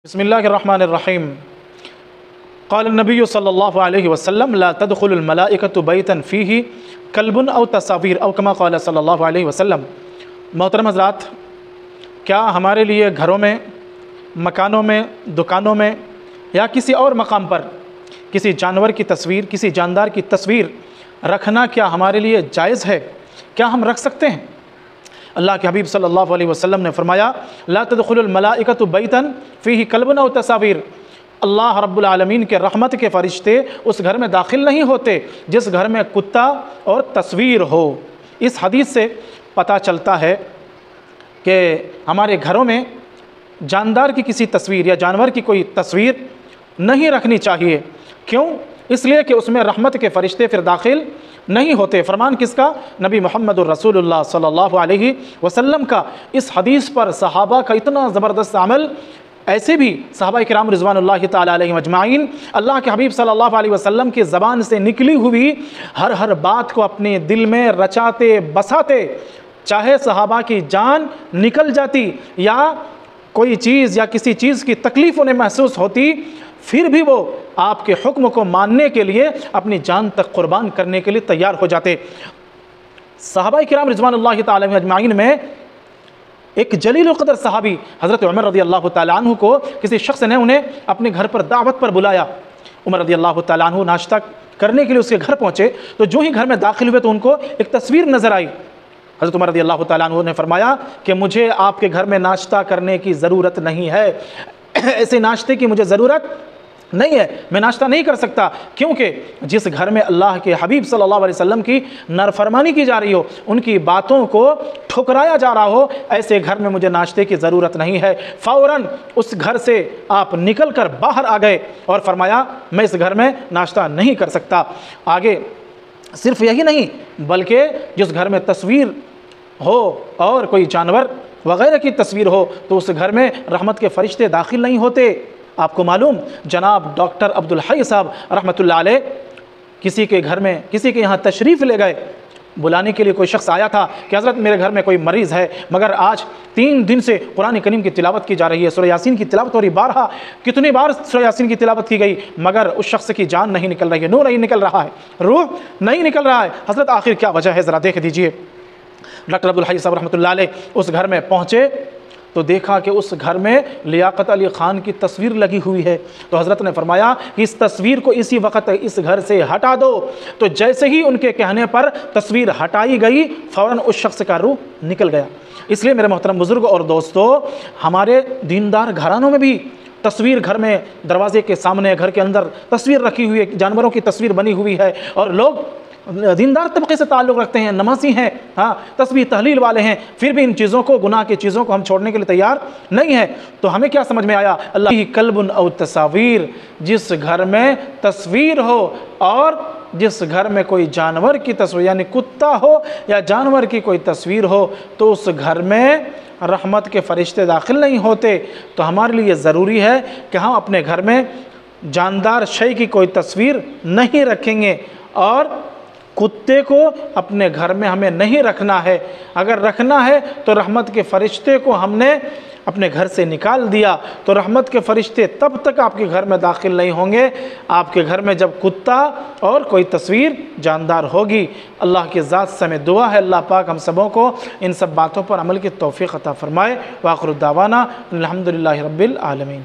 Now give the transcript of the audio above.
بسم اللہ الرحمن الرحیم قال النبی صلی اللہ علیہ وسلم لا تدخل الملائکۃ بیتا فیہ کلب او تصاویر او کما قال صلی اللہ علیہ وسلم۔ محترم حضرات، کیا ہمارے لیے گھروں میں، مکانوں میں، دکانوں میں یا کسی اور مقام پر کسی جانور کی تصویر، کسی جاندار کی تصویر رکھنا کیا ہمارے لیے جائز ہے؟ کیا ہم رکھ سکتے ہیں؟ اللہ کے حبیب صلی اللہ علیہ وسلم نے فرمایا لا تدخل الملائکۃ بیتا فیہ کلب او تصاویر۔ اللہ رب العالمین کے رحمت کے فرشتے اس گھر میں داخل نہیں ہوتے جس گھر میں کتا اور تصویر ہو۔ اس حدیث سے پتہ چلتا ہے کہ ہمارے گھروں میں جاندار کی کسی تصویر یا جانور کی کوئی تصویر نہیں رکھنی چاہیے۔ کیوں؟ اس لیے کہ اس میں رحمت کے فرشتے پھر داخل نہیں ہوتے۔ فرمان کس کا؟ نبی محمد الرسول اللہ صلی اللہ علیہ وسلم کا۔ اس حدیث پر صحابہ کا اتنا زبردست عمل، ایسے بھی صحابہ کرام رضوان اللہ تعالیٰ علیہم اجمعین اللہ کے حبیب صلی اللہ علیہ وسلم کی زبان سے نکلی ہوئی ہر بات کو اپنے دل میں رچاتے بساتے، چاہے صحابہ کی جان نکل جاتی یا کوئی چیز یا کسی چیز کی تکلیف انہیں محسوس ہوتی، پھر بھی وہ آپ کے حکم کو ماننے کے لیے اپنی جان تک قربان کرنے کے لیے تیار ہو جاتے۔ صحابہ کرام رضوان اللہ تعالیٰ علیہم اجمعین میں ایک جلیل القدر صحابی حضرت عمر رضی اللہ تعالیٰ عنہ کو کسی شخص نے انہیں اپنے گھر پر دعوت پر بلایا۔ عمر رضی اللہ تعالیٰ عنہ ناشتہ کرنے کے لیے اس کے گھر پہنچے تو جو ہی گھر میں داخل ہوئے تو ان کو ایک تصویر نظر آئی۔ حضرت عمر رضی اللہ تعالیٰ عنہ نے فرمایا کہ مجھے آپ کے گھر میں ناشتہ کرنے کی ضرورت نہیں ہے، ایسے ناشتے کی مجھے ضرورت نہیں ہے، میں ناشتہ نہیں کر سکتا، کیونکہ جس گھر میں اللہ کے حبیب صلی اللہ علیہ وسلم کی نافرمانی کی جا رہی ہو، ان کی باتوں کو ٹھکرایا جا رہا ہو، ایسے گھر میں مجھے ناشتے کی ضرورت نہیں ہے۔ فوراً اس گھر سے آپ نکل کر باہر آ گئے اور فرمایا میں اس گھر میں ناشتہ نہیں کر سکتا۔ آگے صرف یہی نہیں بلکہ جس گھر میں تصویر ہو اور کوئی جانور وغیرہ کی تصویر ہو تو اس گھر میں رحمت کے فرشتے داخل نہیں ہوتے۔ آپ کو معلوم جناب ڈاکٹر عبدالحی صاحب رحمۃ اللہ علیہ کسی کے گھر میں کسی کے یہاں تشریف لے گئے، بلانے کے لیے کوئی شخص آیا تھا کہ حضرت میرے گھر میں کوئی مریض ہے، مگر آج 3 دن سے قرآن کریم کی تلاوت کی جا رہی ہے، سورہ یاسین کی تلاوت ہو رہی، بارہا کتنی بار سورہ یاسین کی تلاوت کی گئی مگر اس شخص کی جان نہیں نکل رہی ہے، نور نہیں نکل رہا ہے، روح نہیں نکل رہا ہے۔ حضرت آخر کیا وجہ ہے ذرا دیکھ دیجئے۔ ڈاکٹر عبدالحی صاحب رحمۃ اللہ علیہ اس گھر میں پہنچے تو دیکھا کہ اس گھر میں لیاقت علی خان کی تصویر لگی ہوئی ہے، تو حضرت نے فرمایا کہ اس تصویر کو اسی وقت اس گھر سے ہٹا دو۔ تو جیسے ہی ان کے کہنے پر تصویر ہٹائی گئی فوراً اس شخص کا روح نکل گیا۔ اس لیے میرے محترم بزرگ اور دوستو، ہمارے دیندار گھرانوں میں بھی تصویر گھر میں دروازے کے سامنے گھر کے اندر تصویر رکھی ہوئی ہے، جانوروں کی تصویر بنی ہوئی ہے، اور لوگ دیندار طبقے سے تعلق رکھتے ہیں، نمازی ہیں، تسبیح تحلیل والے ہیں، پھر بھی ان چیزوں کو، گناہ کی چیزوں کو ہم چھوڑنے کے لیے تیار نہیں ہیں۔ تو ہمیں کیا سمجھ میں آیا؟ اللہ کی کلب او تصاویر، جس گھر میں تصویر ہو اور جس گھر میں کوئی جانور کی تصویر یعنی کتا ہو یا جانور کی کوئی تصویر ہو تو اس گھر میں رحمت کے فرشتے داخل نہیں ہوتے۔ تو ہمارے لیے ضروری ہے کہ ہم اپنے گھر میں جاندار شے کی کوئی تصویر نہیں رکھیں گے، اور کتے کو اپنے گھر میں ہمیں نہیں رکھنا ہے۔ اگر رکھنا ہے تو رحمت کے فرشتے کو ہم نے اپنے گھر سے نکال دیا تو رحمت کے فرشتے تب تک آپ کے گھر میں داخل نہیں ہوں گے آپ کے گھر میں جب کتا اور کوئی تصویر جاندار ہوگی۔ اللہ کی ذات سے ہمیں دعا ہے اللہ پاک ہم سبوں کو ان سب باتوں پر عمل کی توفیق عطا فرمائے۔ وآخر دعوانا الحمدللہ رب العالمین۔